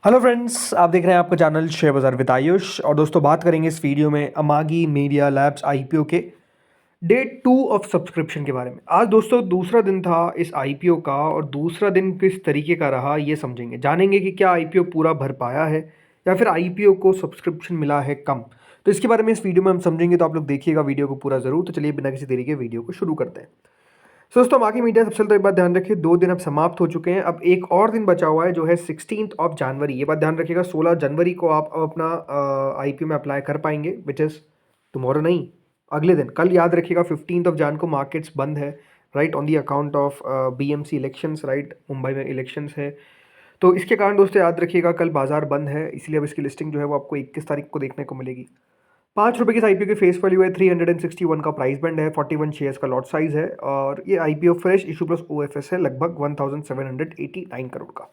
Hello friends, आप देख रहे हैं आपका चैनल शेयर बाजार विद आयुष। और दोस्तों, बात करेंगे इस वीडियो में अमागी मीडिया लैब्स आईपीओ के डे 2 ऑफ सब्सक्रिप्शन के बारे में। आज दोस्तों दूसरा दिन था इस आईपीओ का, और दूसरा दिन किस तरीके का रहा ये समझेंगे, जानेंगे कि क्या आईपीओ पूरा भर पाया है या फिर आईपीओ को सब्सक्रिप्शन मिला है कम। तो इसके बारे में इस वीडियो में हम समझेंगे, तो आप लोग देखिएगा वीडियो को पूरा ज़रूर। तो चलिए बिना किसी देरी के वीडियो को शुरू करते हैं। दोस्तों, बाकी मीडिया सबसे पहले तो एक बात ध्यान रखिए, 2 दिन अब समाप्त हो चुके हैं। अब एक और दिन बचा हुआ है जो है 16th ऑफ जनवरी। ये बात ध्यान रखिएगा, 16 जनवरी को आप अब अपना आईपीओ में अप्लाई कर पाएंगे, विच इज़ टुमारो नहीं, अगले दिन। कल याद रखिएगा 15th ऑफ जन को मार्केट्स बंद है, right, on the account of BMC elections, right, Mumbai में इलेक्शंस है। तो इसके कारण दोस्तों याद रखिएगा कल बाजार बंद है, इसलिए अब इसकी लिस्टिंग जो है वो आपको 21 तारीख को देखने को मिलेगी। ₹5 की आईपीओ की फेस वैल्यू है, 361 का प्राइस बैंड है, 41 शेयर्स का लॉट साइज है, और ये IPO fresh issue plus OFS है, लगभग 1789 करोड़ का।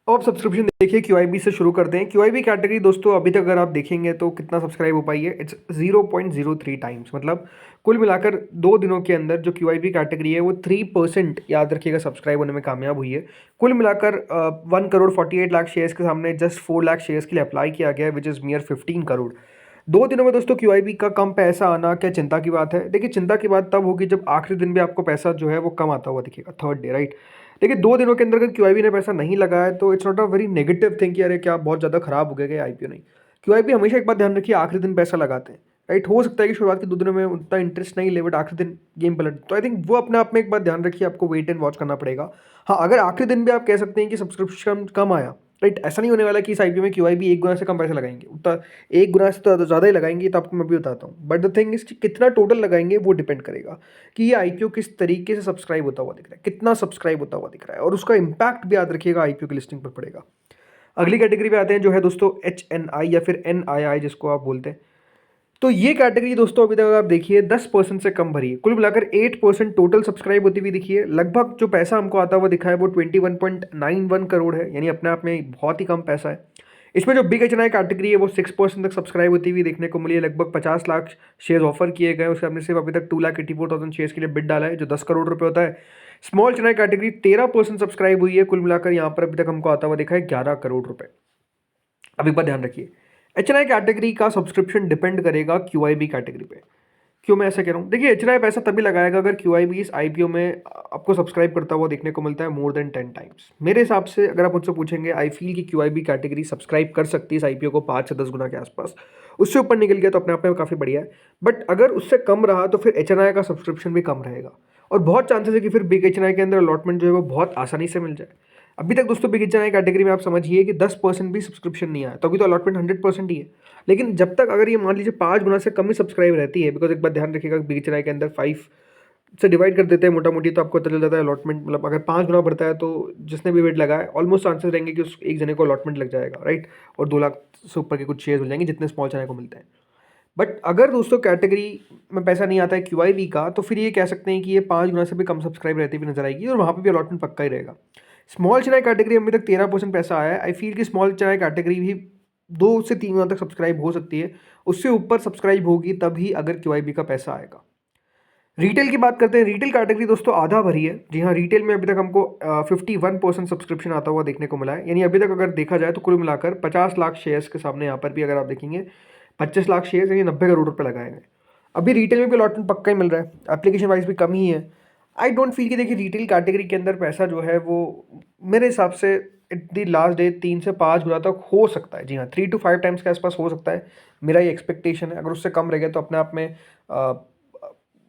अब सब्सक्रिप्शन देखिए, क्यूआईबी से शुरू करते हैं। क्यूआईबी कैटेगरी दोस्तों अभी तक अगर आप देखेंगे तो कितना सब्सक्राइब हो पाई है, इट्स 0.03 टाइम्स। मतलब कुल मिलाकर 2 दिनों के अंदर जो क्यूआईबी कैटेगरी है वो 3% याद रखिएगा सब्सक्राइब होने में कामयाब हुई है। कुल मिलाकर 1 करोड़ 48 लाख शेयर्स के सामने जस्ट 4 लाख शेयर्स के लिए अप्लाई किया गया है, विच इज़ नियर 15 करोड़। 2 दिनों में दोस्तों क्यूआईबी का कम पैसा आना क्या चिंता की बात है? देखिए, चिंता की बात तब होगी जब आखिरी दिन भी आपको पैसा जो है वो कम आता हुआ दिखेगा, थर्ड डे, राइट। देखिए, 2 दिनों के अंदर अगर क्यूआईबी ने पैसा नहीं लगाया तो it's not a very negative thing कि अरे क्या बहुत ज़्यादा खराब हो गया क्या आईपीओ नहीं। क्यूआईबी हमेशा एक बात ध्यान रखिए, आखिरी दिन पैसा लगाते हैं, राइट। हो सकता है कि शुरुआत के 2 दिनों में उतना इंटरेस्ट नहीं ले, बट आखिरी दिन गेम पलट, तो आई थिंक वो अपने आप में एक बात ध्यान रखिए, आपको वेट एंड वॉच करना पड़ेगा। हाँ, अगर आखिरी दिन भी आप कह सकते हैं कि सब्सक्रिप्शन कम आया, राइट, ऐसा नहीं होने वाला कि इस आईपीओ में क्यूआईबी 1 गुना से कम पैसे लगाएंगे, उतना 1 गुना से तो ज़्यादा ही लगाएंगे, तो आपको मैं भी बताता हूँ। बट द थिंग इज कि कितना टोटल लगाएंगे वो डिपेंड करेगा कि ये आईपीओ किस तरीके से सब्सक्राइब होता हुआ दिख रहा है, कितना सब्सक्राइब होता हुआ दिख रहा है, और उसका इम्पैक्ट भी याद रखिएगा आईपीओ की लिस्टिंग पर पड़ेगा। अगली कैटेगरी पे आते हैं जो है दोस्तों एचएनआई या फिर एनआईआई जिसको आप बोलते हैं। तो ये कैटेगरी दोस्तों अभी तक आप देखिए 10% से कम भरी है, कुल मिलाकर 8% टोटल सब्सक्राइब होती हुई दिखी है। लगभग जो पैसा हमको आता हुआ दिखा है वो 21.91 करोड़ है, यानी अपने आप में बहुत ही कम पैसा है। इसमें जो बिग एचएनआई कैटेगरी है वो 6% तक सब्सक्राइब होती हुई देखने को मिली है। लगभग 50 लाख शेयर ऑफर किए गए, उससे हमने सिर्फ अभी तक 2,84,000 शेयर्स के लिए बिड डाला है, जो 10 करोड़ रुपए होता है। स्मॉल एचएनआई कैटेगरी 13% सब्सक्राइब हुई है, कुल मिलाकर यहाँ पर अभी तक हमको आता हुआ दिखा है 11 करोड़ रुपए। अब एक बार ध्यान रखिए, एचएनआई कैटेगरी का सब्सक्रिप्शन डिपेंड करेगा क्यूआईबी कैटेगरी पे। क्यों मैं ऐसा कह रहा हूँ? देखिए, एचएनआई पैसा तभी लगाएगा अगर क्यूआईबी इस आईपीओ में आपको सब्सक्राइब करता हुआ देखने को मिलता है मोर देन 10 टाइम्स। मेरे हिसाब से अगर आप मुझसे पूछेंगे, आई फील कि क्यूआईबी कैटेगरी सब्सक्राइब कर सकती है इस आईपीओ को 5 से 10 गुना के आसपास। उससे ऊपर निकल गया तो अपने आप में काफ़ी बढ़िया है, बट अगर उससे कम रहा तो फिर एचएनआई का सब्सक्रिप्शन भी कम रहेगा, और बहुत चांसेस है कि फिर बिग एचएनआई के अंदर अलॉटमेंट जो है वो बहुत आसानी से मिल जाए। अभी तक दोस्तों बिग एचएनआई कैटेगरी में आप समझिए कि 10% भी सब्सक्रिप्शन नहीं आया, तो अभी तो अलॉटमेंट 100% ही है। लेकिन जब तक अगर ये मान लीजिए 5 गुना से कम ही सब्सक्राइब रहती है, बिकॉज एक बात ध्यान रखिएगा बिग एचएनआई के अंदर 5 से डिवाइड कर देते हैं मोटा मोटी, तो आपको पता चल जाता है अलॉटमेंट, मतलब अगर 5 गुना बढ़ता है तो जिसने भी वेट लगाया ऑलमोस्ट चांसेस रहेंगे कि उस एक जने को अलॉटमेंट लग जाएगा, राइट, और 2 लाख से ऊपर के कुछ शेयर मिल जाएंगे जितने स्मॉल चैनल को मिलते हैं। बट अगर दोस्तों कैटेगरी में पैसा नहीं आता है क्यूआईबी का, तो फिर ये कह सकते हैं कि ये 5 गुना से भी कम सब्सक्राइब रहती हुई नजर आएगी, और वहाँ पर भी अलॉटमेंट पक्का ही रहेगा। स्मॉल चेन्नई कैटेगरी अभी तक 13% पैसा आया है। आई फील कि स्मॉल चेन्नई कैटेगरी भी 2 से 3 गुना तक सब्सक्राइब हो सकती है, उससे ऊपर सब्सक्राइब होगी तभी अगर क्यूआईबी का पैसा आएगा। रिटेल की बात करते हैं। रिटेल कैटेगरी दोस्तों आधा भरी है। जी हाँ, रिटेल में अभी तक हमको 51% सब्सक्रिप्शन आता हुआ देखने को मिला है, यानी अभी तक अगर देखा जाए तो कुल मिलाकर 50 लाख शेयर्स के सामने यहाँ पर भी अगर आप देखेंगे 25 लाख शेयर्स, यानी 90 करोड़ रुपये लगाए गए। अभी रिटेल में भी अलॉटमेंट पक्का ही मिल रहा है, एप्लीकेशन वाइज भी कम ही है। आई डोंट फील कि देखिए रिटेल कैटेगरी के अंदर पैसा जो है वो मेरे हिसाब से एट दी लास्ट डे 3 से 5 गुना तक हो सकता है। जी हाँ, 3 to 5 टाइम्स के आसपास हो सकता है, मेरा ये एक्सपेक्टेशन है। अगर उससे कम रह गया तो अपने आप में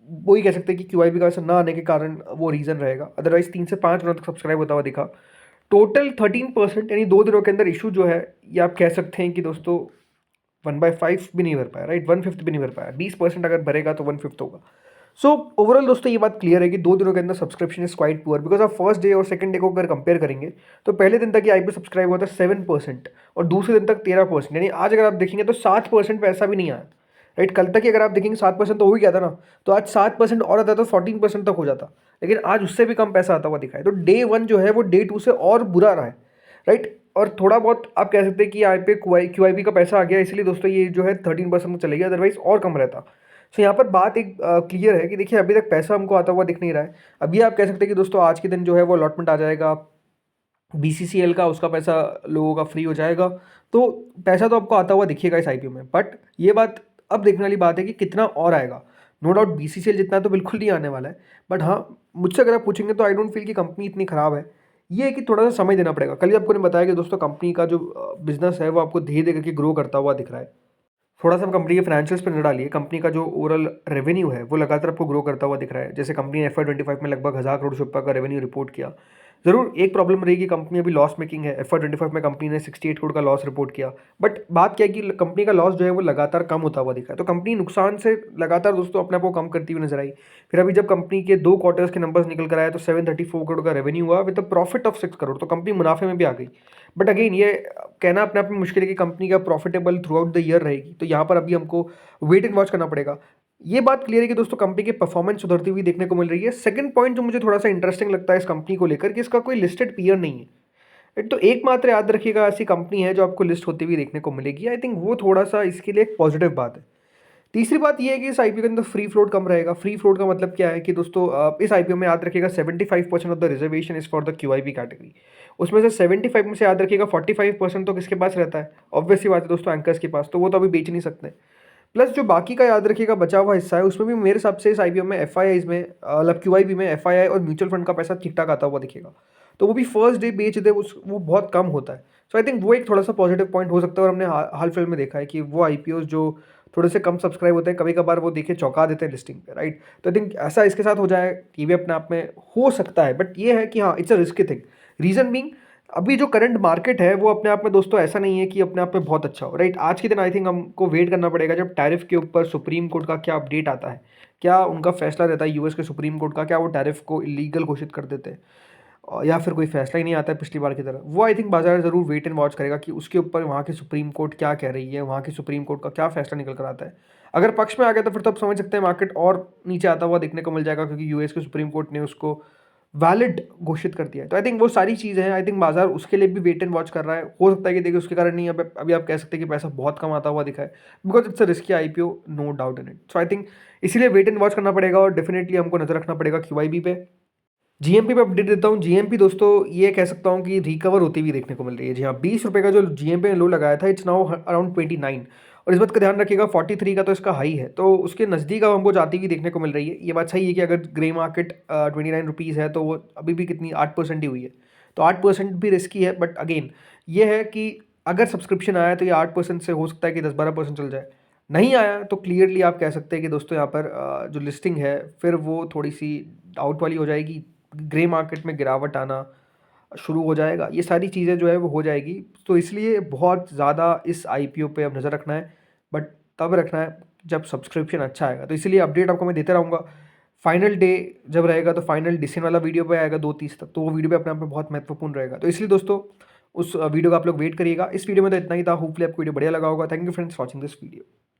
वही कह सकते हैं कि क्यूआईबी का पैसा ना आने के कारण वो रीज़न रहेगा। अदरवाइज 3 से 5 गुना तक सब्सक्राइब होता हुआ दिखा। टोटल 13%, यानी 2 दिनों के अंदर इशू जो है, ये आप कह सकते हैं कि दोस्तों 1/5 भी नहीं भर पाया, राइट, 1/5 भी नहीं भर पाया। 20% अगर भरेगा तो 1/5 होगा। सो ओवरऑल दोस्तों ये बात क्लियर है कि 2 दिनों के अंदर subscription is quite poor, because आप फर्स्ट डे और सेकंड डे को अगर कंपेयर करेंगे तो पहले दिन तक ये आईपीओ सब्सक्राइब हुआ था 7%, और दूसरे दिन तक 13%, यानी आज अगर आप देखेंगे तो 7% पैसा भी नहीं आया, राइट। कल तक ही अगर आप देखेंगे 7% तो हो ही गया था ना, तो आज 7% और आता तो 14% तक हो जाता, लेकिन आज उससे भी कम पैसा आता हुआ दिखा है। तो डे 1 जो है वो डे 2 से और बुरा रहा है, राइट। और थोड़ा बहुत आप कह सकते हैं कि आई पे क्यूआईबी का पैसा आ गया, इसलिए दोस्तों ये जो है 13% में चले गया, अदरवाइज और कम रहता। सो यहाँ पर बात एक क्लियर है कि देखिए अभी तक पैसा हमको आता हुआ दिख नहीं रहा है। अभी आप कह सकते हैं कि दोस्तों आज के दिन जो है वो अलॉटमेंट आ जाएगा बीसीसीएल का उसका पैसा लोगों का फ्री हो जाएगा। तो पैसा तो आपको आता हुआ दिखेगा इस आईपीओ में, बट ये बात अब देखने वाली बात है कि कितना और आएगा। नो डाउट बीसीसीएल जितना तो बिल्कुल नहीं आने वाला है, बट हाँ, मुझसे अगर आप पूछेंगे तो आई डोंट फील कि कंपनी इतनी ख़राब है। ये है कि थोड़ा सा समय देना पड़ेगा। कल ही आपको ने बताया कि दोस्तों कंपनी का जो बिजनेस है वो आपको धीरे धीरे करके ग्रो करता हुआ दिख रहा है। थोड़ा सा हम कंपनी के फाइनेंशियल्स पर नजर डालिए। कंपनी का जो ओवरऑल रेवेन्यू है वो लगातार आपको ग्रो करता हुआ दिख रहा है। जैसे कंपनी ने FY 25 में लगभग 1000 करोड़ रुपये का रेवेन्यू रिपोर्ट किया। जरूर एक प्रॉब्लम रहेगी, कंपनी अभी लॉस मेकिंग है। FY 25 में कंपनी ने 68 करोड़ का लॉस रिपोर्ट किया, बट बात क्या है कि कंपनी का लॉस जो है वो लगातार कम होता हुआ दिखा है। तो कंपनी नुकसान से लगातार दोस्तों अपने आप को कम करती हुई नजर आई। फिर अभी जब कंपनी के 2 क्वार्टर्स के नंबर्स निकल कर आए तो 734 करोड़ का रेवेन्यू हुआ विद प्रॉफिट ऑफ 6 करोड़, तो कंपनी मुनाफे में भी आ गई। बट अगेन ये कहना अपने आप में मुश्किल है कि कंपनी का profitable through out the year रहेगी, तो यहाँ पर अभी हमको वेट एंड वॉच करना पड़ेगा। ये बात क्लियर है कि दोस्तों कंपनी की परफॉर्मेंस सुधरती हुई देखने को मिल रही है। सेकंड पॉइंट जो मुझे थोड़ा सा इंटरेस्टिंग लगता है इस कंपनी को लेकर, कि इसका कोई लिस्टेड पीयर नहीं है। तो एकमात्र याद रखिएगा ऐसी कंपनी है जो आपको लिस्ट होती हुई देखने को मिलेगी। आई थिंक वो थोड़ा सा इसके लिए एक पॉजिटिव बात है। तीसरी बात ये है कि इस आईपीओ के अंदर फ्री फ्लोट कम रहेगा। फ्री फ्लोट का मतलब क्या है कि दोस्तों इस आईपीओ में याद रखिएगा 75% of the reservation is for the QIP category. उसमें से 75 में से याद रखिएगा 45% तो किसके पास रहता है? ऑब्वियसली बात है दोस्तों, एंकर्स के पास, तो वो तो अभी बेच नहीं सकते। प्लस जो बाकी का याद रखिएगा बचा हुआ हिस्सा है उसमें भी मेरे हिसाब से इस आईपीओ में FIIs में मतलब QIP में FII और म्यूचुअल फंड का पैसा ठीक ठाक आता हुआ दिखेगा। तो वो भी फर्स्ट डे बेच दे वो बहुत कम होता है। सो आई थिंक वो एक थोड़ा सा पॉजिटिव पॉइंट हो सकता है। और हमने हाल फिलहाल में देखा है कि वो आईपीओ जो थोड़े से कम सब्सक्राइब होते हैं कभी कभार वो देखे चौंका देते हैं लिस्टिंग पे, राइट। तो आई थिंक ऐसा इसके साथ हो जाए ये भी अपने आप में हो सकता है, बट ये है कि हाँ, it's a risky thing. Reason being अभी जो करंट मार्केट है वो अपने आप में दोस्तों ऐसा नहीं है कि अपने आप में बहुत अच्छा हो, राइट। आज के दिन आई थिंक हमको वेट करना पड़ेगा जब टैरिफ के ऊपर सुप्रीम कोर्ट का क्या अपडेट आता है, क्या उनका फैसला रहता है यूएस के सुप्रीम कोर्ट का, क्या वो टैरिफ को इलीगल घोषित कर देते हैं या फिर कोई फैसला ही नहीं आता है पिछली बार की तरह। वो आई थिंक बाजार ज़रूर वेट एंड वॉच करेगा कि उसके ऊपर वहाँ की सुप्रीम कोर्ट क्या कह रही है, वहाँ की सुप्रीम कोर्ट का क्या फैसला निकल कर आता है। अगर पक्ष में आ गया तो फिर तो आप समझ सकते हैं मार्केट और नीचे आता हुआ देखने को मिल जाएगा, क्योंकि यूएस के सुप्रीम कोर्ट ने उसको वैलिड घोषित कर दिया है। तो आई थिंक वो सारी चीज़ें हैं। आई थिंक बाजार उसके लिए भी वेट एंड वॉच कर रहा है। हो सकता है कि देखिए उसके कारण नहीं, अभी आप कह सकते हैं कि पैसा बहुत कम आता हुआ दिखा है, because it's a risky IPO, no doubt in it. So I think इसीलिए वेट एंड वॉच करना पड़ेगा और डेफिनेटली हमको नजर रखना पड़ेगा QIB पे। जीएमपी पे अपडेट देता हूँ। जीएमपी दोस्तों ये कह सकता हूँ कि रिकवर होती हुई देखने को मिल रही है। जी हाँ, 20 रुपये का जो जीएमपी ने लो लगाया था इट्स नाउ अराउंड 29। और इस बात का ध्यान रखिएगा 43 का तो इसका हाई है, तो उसके नज़दीक अब हमको जाती हुई देखने को मिल रही है। ये बात सही है कि अगर ग्रे मार्केट 29 रुपीज़ है तो वो अभी भी कितनी 8% ही हुई है, तो 8% भी रिस्की है। बट अगेन ये है कि अगर सब्सक्रिप्शन आया तो ये 8% से हो सकता है कि 10-12% चल जाए। नहीं आया तो क्लियरली आप कह सकते हैं कि दोस्तों यहाँ पर जो लिस्टिंग है फिर वो थोड़ी सी डाउट वाली हो जाएगी। ग्रे मार्केट में गिरावट आना शुरू हो जाएगा, ये सारी चीज़ें जो है वो हो जाएगी। तो इसलिए बहुत ज़्यादा इस आईपीओ पे अब नज़र रखना है, बट तब रखना है जब सब्सक्रिप्शन अच्छा आएगा। तो इसलिए अपडेट आपको मैं देते रहूँगा। फाइनल डे जब रहेगा तो फाइनल डिसीजन वाला वीडियो पे आएगा 2:30 तक, तो वो वीडियो भी अपने आप में बहुत महत्वपूर्ण रहेगा। तो इसलिए दोस्तों उस वीडियो का आप लोग वेट करिएगा। इस वीडियो में तो इतना ही था। होपफुली आपको वीडियो बढ़िया लगा होगा। Thank you friends watching this video.